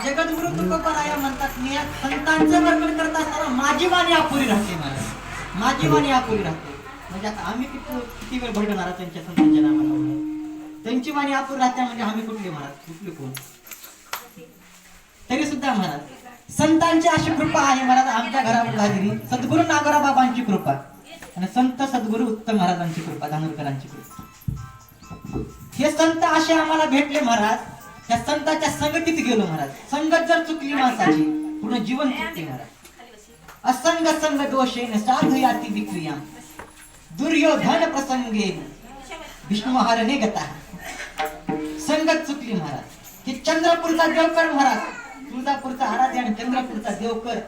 जगद्गुरु तुकोबाराया म्हणतात मी या संतांचं वर्णन करत असताना माझी वाणी अपुरी राहते महाराज, माझी वाणी अपुरी राहते. म्हणजे आता आम्ही किती वेळ भडकणार त्यांच्या संतांच्या नावाला, त्यांची वाणी अपुरी राहते म्हणजे आम्ही कुठले महाराज, कुठले कोण. तरी सुद्धा महाराज संतांची अशी कृपा आहे महाराज आमच्या घरावर झालेली, सद्गुरु नागोरा बाबांची कृपा आणि संत सद्गुरु उत्तम महाराजांची कृपा, धानोरकरांची कृपा. हे संत असे आम्हाला भेटले महाराज, त्या संतांच्या संगतीत गेलो महाराज. संगत जर चुकली माणसाची पूर्ण जीवन चुकते महाराज. असंग संग दोषेन साधु याती विक्रिया दुर्योधन प्रसंगे विष्णुहरणे गता. संगत चुकली महाराज. हे चंद्रपूरचा देवकर महाराज, तुळजापूरचा आराध्य आणि चंद्रपूरचा देवकर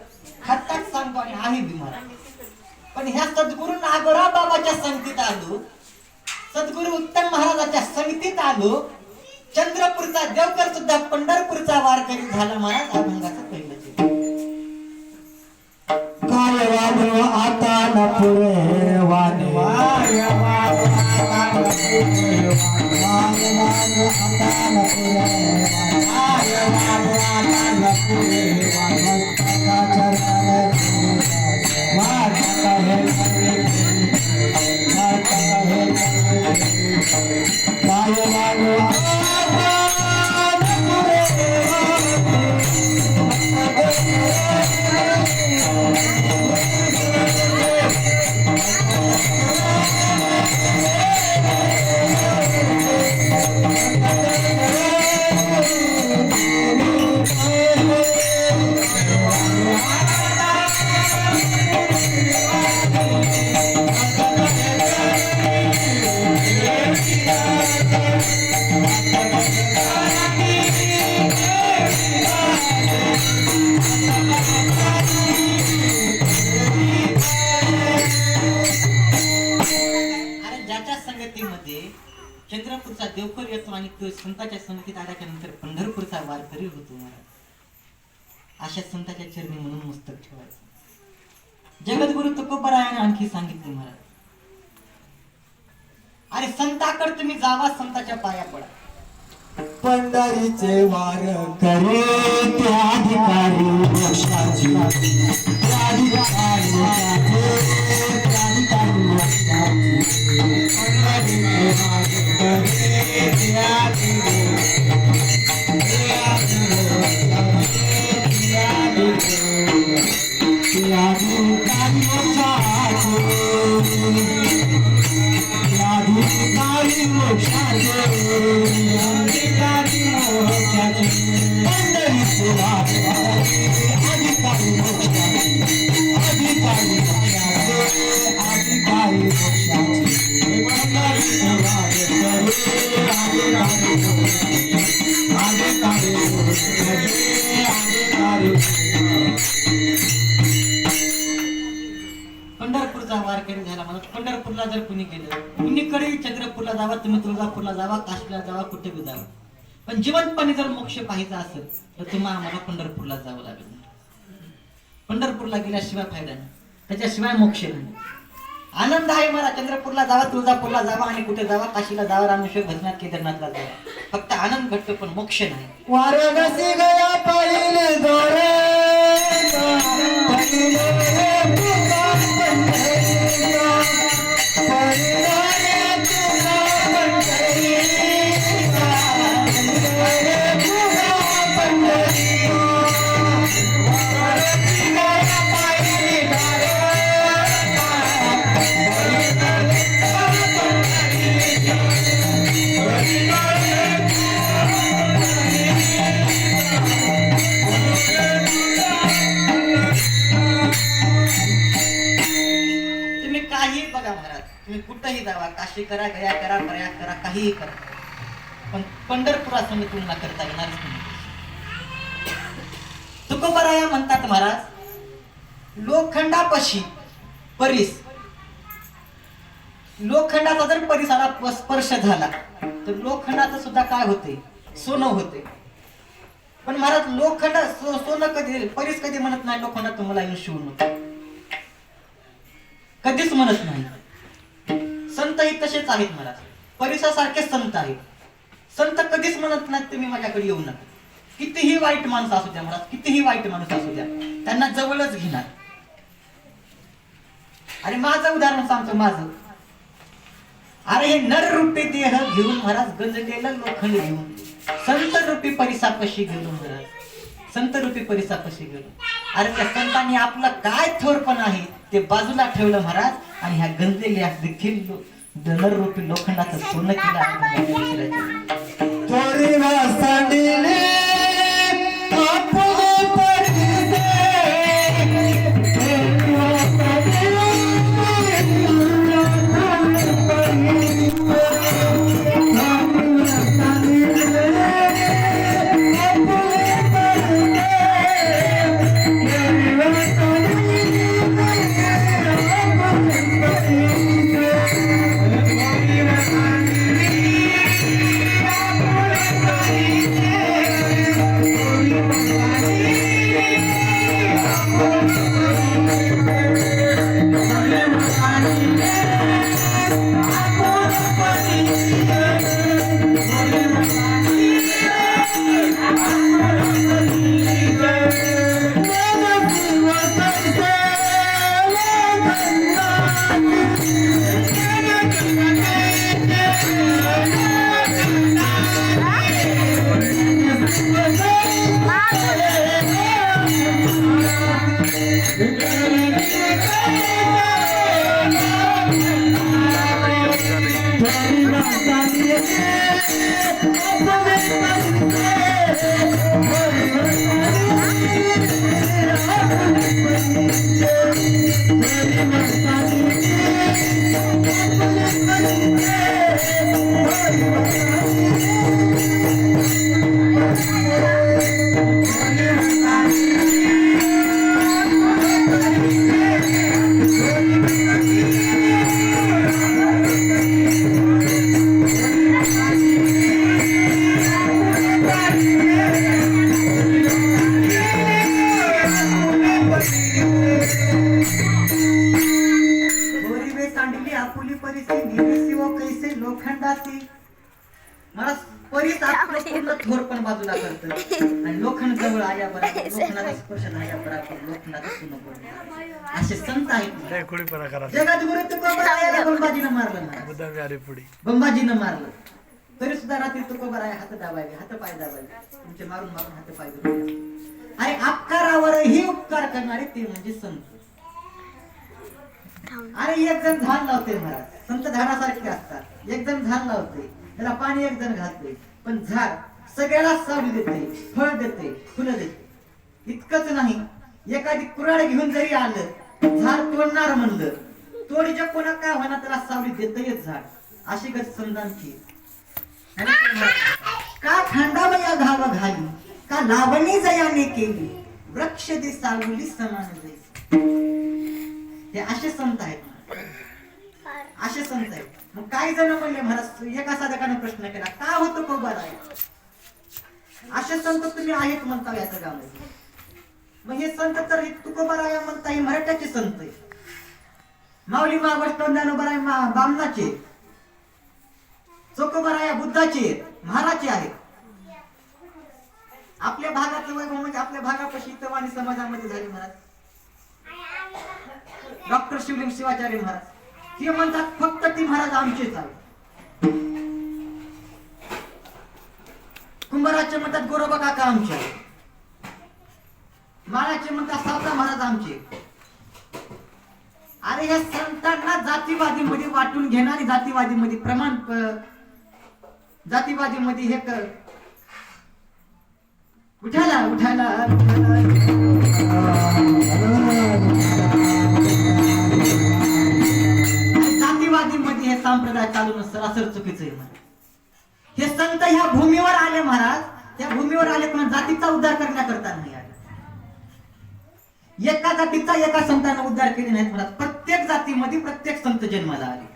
खत्ताच सांगतो आणि आहे बी महाराज. पण ह्या सद्गुरु नागोरा बाबाच्या संगतीत आलो, सद्गुरु उत्तम महाराजाच्या संगतीत आलो. चंद्रपूरचा देवकर सुद्धा पंढरपूरचा वारकरी झाला महाराज. अभंगाचं पहिलं काय वाद आता हातान पुढे वाणी वाग वाग हातान पुढे वाग वाग हातान पुढे वाग वाग हातान पुढे वाग मस्तका चरणाने माता हे माता हे वाग वाग हातान पुढे अरे ज्याच्या संगतीमध्ये चंद्रपूरचा देवकर येतो आणि तो संताच्या संगतीत आल्याच्या नंतर पंढरपूरचा वारकरी होतो महाराज. अशा संताच्या चरणी म्हणून मस्तक ठेवायचं. जगद्गुरु तुकोबरायाने आणखी सांगितले महाराज, अरे संताकडे तुम्ही जावा, संताच्या पाया पडा. पंढरीचे वार करे त्या अधिकारी मोक्षाची त्या अधिकारी मोक्षाचे त्या अधिकारी मोक्षाची पंढरीचे वार करे त्या अधिकारी मोक्षाचे अधिकारी मोक्षाचे अधिकारी मोक्षाचे पंढरीचे वार अधिकारी मोक्षाचे अधिकारी मोक्षाचे अधिकारी मोक्षाचे पंढरीचे वार अधिकारी अधिकारी मोक्षाचे अधिकारी पंढरपूरचा वारकरी झाला मला. पंढरपूरला जर कुणी गेलं, कुणीकडे चंद्रपूरला जावा, तुम्ही तुळजापूरला जावा, काशीला जावा, कुठे बी जावा, पण जिवंतपणे जर मोक्ष पाहायचा असेल तर तुम्हाला आम्हाला पंढरपूरला जावं लागेल. पंढरपूरला गेल्याशिवाय फायदा नाही, त्याच्याशिवाय मोक्ष नाही. आनंद आहे मला, चंद्रपूरला जावा, तुळजापूरला जावा आणि कुठे जावा, काशीला जावा, रामेश्वर, भजनाथ, केदारनाथला जावा, फक्त आनंद घडतो पण मोक्ष नाही. वाराणसी गया पहिले दोरे पहिले पुकार पंढरीचा पहिले पुकार पंढरीचा पहिले पुकार पंढरीचा वाराणसी गया पहिले दोरे तुम्ही काही बघा महाराज, तुम्ही कुठेही जावा, काशी करा, गया करा, प्रयाग करा, काहीही करा, पण पंढरपुरासंग तुलना करता येणारच नाही. तुकोबराया म्हणतात महाराज, लोखंडापाशी परीस, लोखंडाचा जर परिसाला स्पर्श झाला तर लोखंडाचं सुद्धा काय होते, सोनं होते. पण महाराज लोखंड सोनं कधी, परीस कधी म्हणत नाही लोखंड तुम्हाला येऊन शिवून, कधीच म्हणत नाही. संत ही तसेच आहेत महाराज, परिसासारखे संत आहेत. संत कधीच म्हणत नाहीत तुम्ही माझ्याकडे येऊ नका. कितीही वाईट माणसं असू द्या महाराज, कितीही वाईट माणूस असू द्या, त्यांना जवळच घेणार. अरे माझं उदाहरण सांगतो, माझं, अरे हे नर रूपी देह घेऊन महाराज गंजलेलं लोखंड घेऊन संत रूपी परिसापाशी गेलो महाराज, संत रूपी परिसापाशी गेलो. अरे त्या संतांनी आपलं काय थोरपण आहे ते बाजूला ठेवलं महाराज, आणि ह्या गंजलेल्या देखील नर रूपी लोखंडाचं सोनं केलं. तोरी वासांडिले आपण परिसे आपुली परिसी निरसी व कैसे लोखंडाची. मला परीस आपलं पूर्ण थोर पण बाजूला करतं आणि लोखंड जवळ आल्या बरोबर लोखंडाचा स्पर्श झाल्या बरोबर लोखंडाचा सुनो पडतो. असे संत आहेत. जगद्गुरु तुकोबरायाला बंबाजीनं मारलं महाराज. बंबाजीनं मारलं तरी सुद्धा रात्री तुकोबराय हात दाबावे हात पाय दाबावे तुमचे मारून मारून हात पाय दाबावे. अरे अपकारावरही उपकार करणारे ते म्हणजे संत. अरे एक जण झाड लावते महाराज. संत झाडासारखे असतात. एक जण झाड लावते त्याला पाणी एक जण घालते पण झाड सगळ्याला सावली देते फळ देते फुलं देते. इतकंच नाही एखादी कुऱ्हाड घेऊन जरी आलं झाड तोडणार म्हणलं तोडीच्या कोणा काय होणार त्याला सावली देतच झाड. अशी गत संतांची. का खांडावया घाव घाली का लावणी जयाने केली वृक्ष दे सावली समान जैसे. हे असे संत आहेत. असे संत आहेत. मग काही जण म्हणले महाराज एका साधकाने प्रश्न केला का होतो तुकोबराय असे संत तुम्ही आहेत म्हणता या जगामध्ये. मग हे संत तर तुकोबराय म्हणता हे मराठ्याचे संत आहे. माऊली महाबराय बामणाचे चोकोबराया बुद्धाचे महाराचे आहेत. आपल्या भागातलं वैभव म्हणजे आपल्या भागापाशी इतवाणी समाजामध्ये झाले महाराज. डॉक्टर शिवलिंग शिवाचार्य महाराज ते म्हणतात फक्त ती महाराज आमचेच आहे. कुंभाराचे म्हणतात गोरोबा काका आमचे. माळाचे म्हणतात सावता महाराज आमचे. अरे या संतांना जातीवादी मध्ये वाटून घेणारी जातीवादी मध्ये प्रमाण जातीवादी मध्ये हे कर उठायला उठायला जातीवादी मध्ये हे संप्रदाय चालून सरासर चुकीचं आहे. हे संत ह्या भूमीवर आले महाराज. त्या भूमीवर आले पण जातीचा उद्धार करण्याकरता नाही आले. एका जातीचा एका संतांना उद्धार केले नाहीत महाराज. प्रत्येक जातीमध्ये प्रत्येक संत जन्माला आले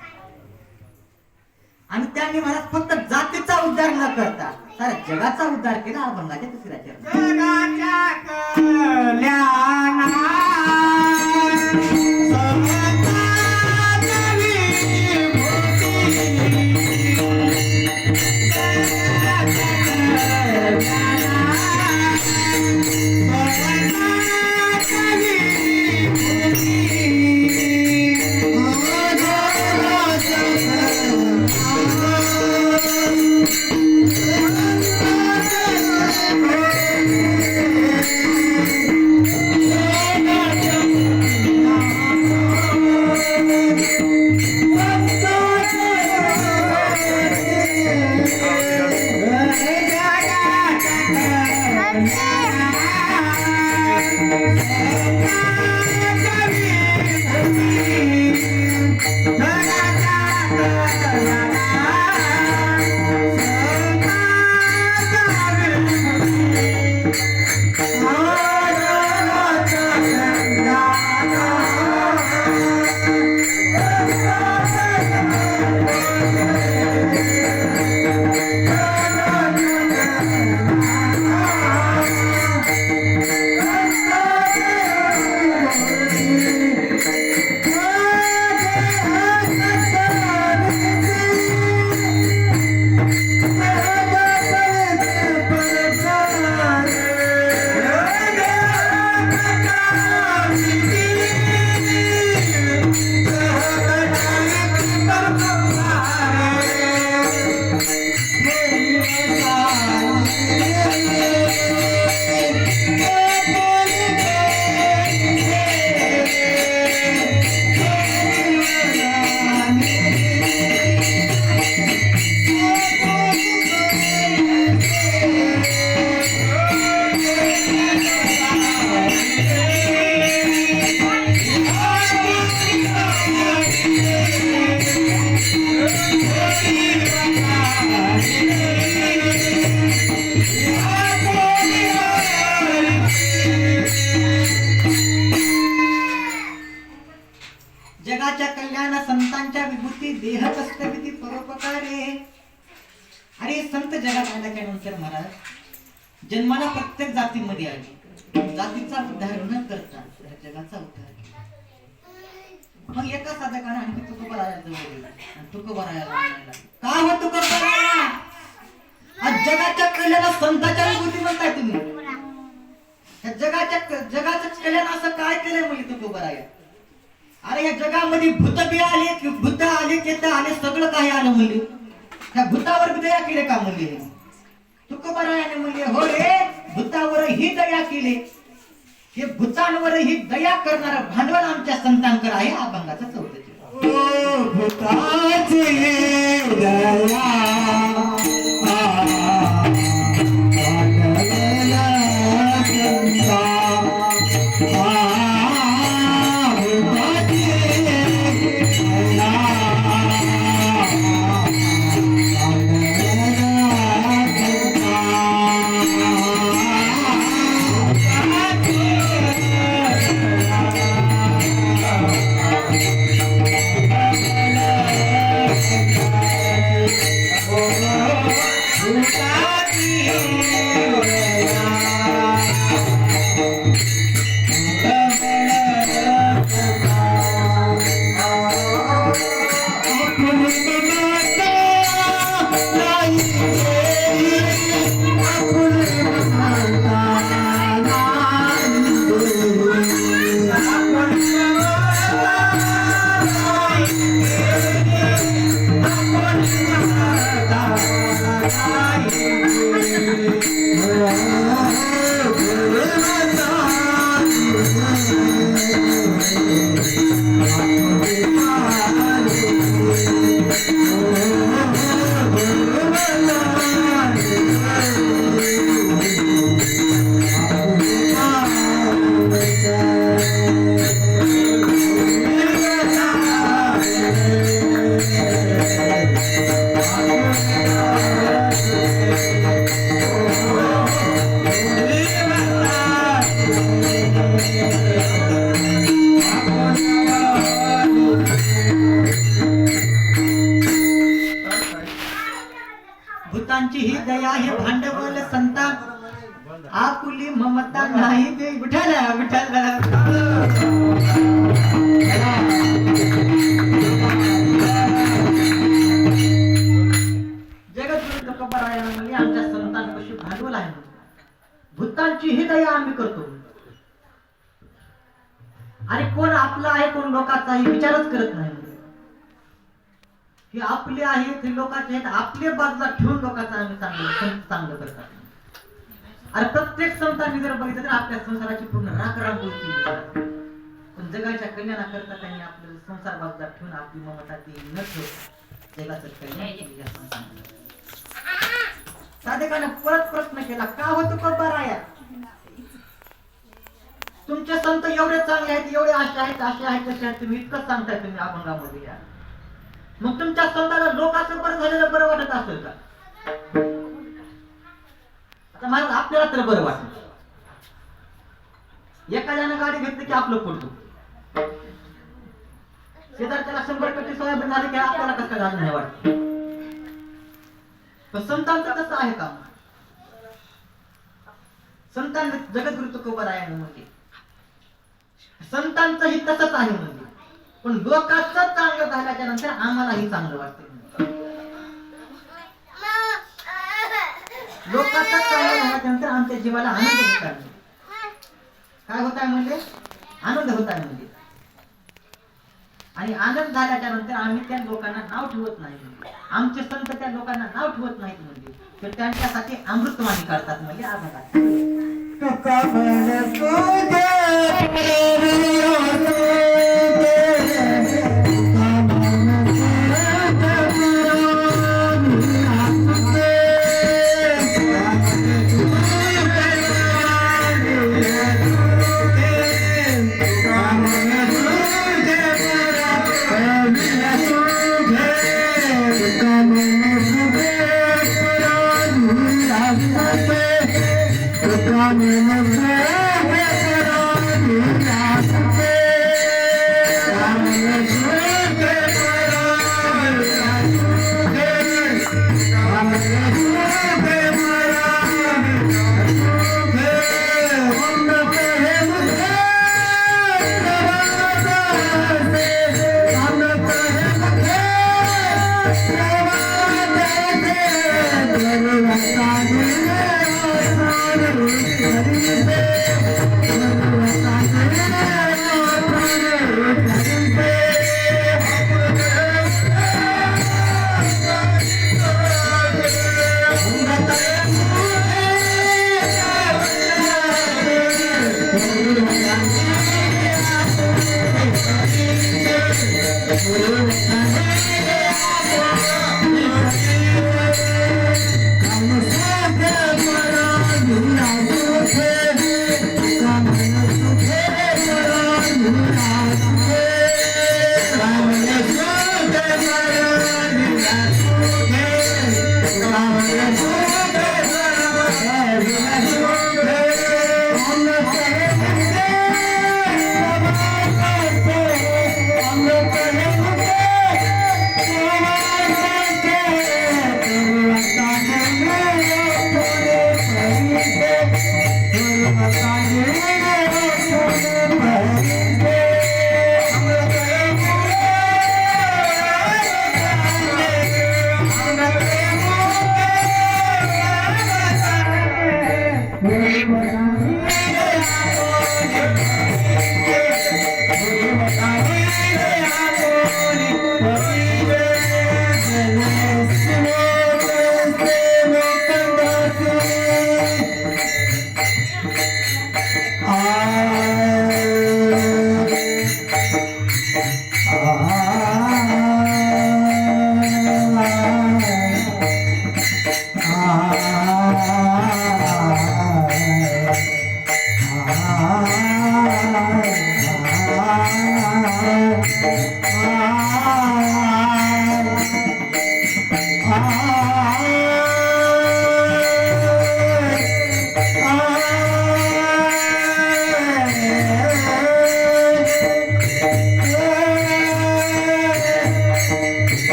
आणि त्यांनी महाराज फक्त जातीचा उद्धार न करता साऱ्या जगाचा उद्धार केला. अभंगाच्या तिसऱ्या जगाच्या कल्याण संतांच्या विभूती देह कष्टविधी परोपकारे. अरे संत जगात आल्याच्या नंतर महाराज जन्माला प्रत्येक जातीमध्ये आले. जातीचा उद्धार न करता जगाचा उद्धार. मग एका साधकाने आणखी तुकोबरायाला जवळ आणि तुकोबारायाला म्हणायला, काय हो तुकोबाराया, आज जगाच्या कल्याणा संतांच्या विभूती म्हणताय तुम्ही. या जगाचं कल्याण असं काय केलंय म्हणजे तुकोबाराया? अरे या जगामध्ये भूत बी आले, भूत आले, चेत आले, सगळं काही आलं म्हणले. त्या भूतावर बी दया केले का म्हणले? तुकोबारायाने म्हणले, हो रे, भूतावर ही दया केली. हे भूतांवर ही दया करणारा भांडवल आमच्या संतांकर आहे. अभंगाचा 14. ओ भूताची दया भूतांची ही दया हे भांडवल संता आपुली ममता नाही ते. विठ्ठल विठ्ठल जगद्गुरु तुकोबारायाने म्हणले, आमच्या संतांपाशी भांडवल आहे. भूतांची ही दया आम्ही करतो. आणि कोण आपला आहे कोण लोकांचा आहे विचारच करत नाही. हे आपले आहेत हे लोकांचे आहेत, आपले बाजूला ठेवून लोकांचं आम्ही चांगलं करतात. अरे प्रत्येक संतांनी जर बघितलं तर आपल्या संसाराची पूर्ण राखरांगोळी केली. पण जगाच्या कल्याणाकरता त्यांनी आपलं संसार बाजूला ठेवून आपली ममता ती न ठेवता जगाचं कल्याण केलं. या संतांनी साधकाने परत प्रश्न केला, का होतो तुकोबाराया? तुमचे संत एवढे चांगले आहेत, एवढे असे आहेत, असे आहेत, तसे आहेत, तुम्ही इतकं सांगताय तुम्ही अभंगामध्ये. या मग तुमच्या संताला लोकांचं बरं झालेलं बरं वाटत असेल का? आता महाराज आपल्याला तर बरं वाटत. एखाद्यानं गाडी घेतली की आपलं पडतो. शेजारच्याला 100 कट्टे सोयाबीन झाले की आपल्याला कसं काय झालं नाही वाटत. पण संतांचं कसं आहे का? संतांनी जगद्गुरु तुकोबारायाने म्हणजे संतांचं ही तसंच आहे म्हणजे. पण लोकांचं चांगलं झाल्याच्या नंतर आम्हालाही चांगलं वाटतं. लोकांचं चांगलं झाल्याच्या नंतर आमच्या जीवाला आनंद होत आहे. काय होत आहे म्हणजे? आनंद होत आहे म्हणजे. आणि आनंद झाल्याच्या नंतर आम्ही त्या लोकांना नाव ठेवत नाही म्हणजे. आमचे संत त्या लोकांना नाव ठेवत नाहीत म्हणजे. तर त्यांच्यासाठी अमृतवाणी करतात म्हणजे. आभार. तुका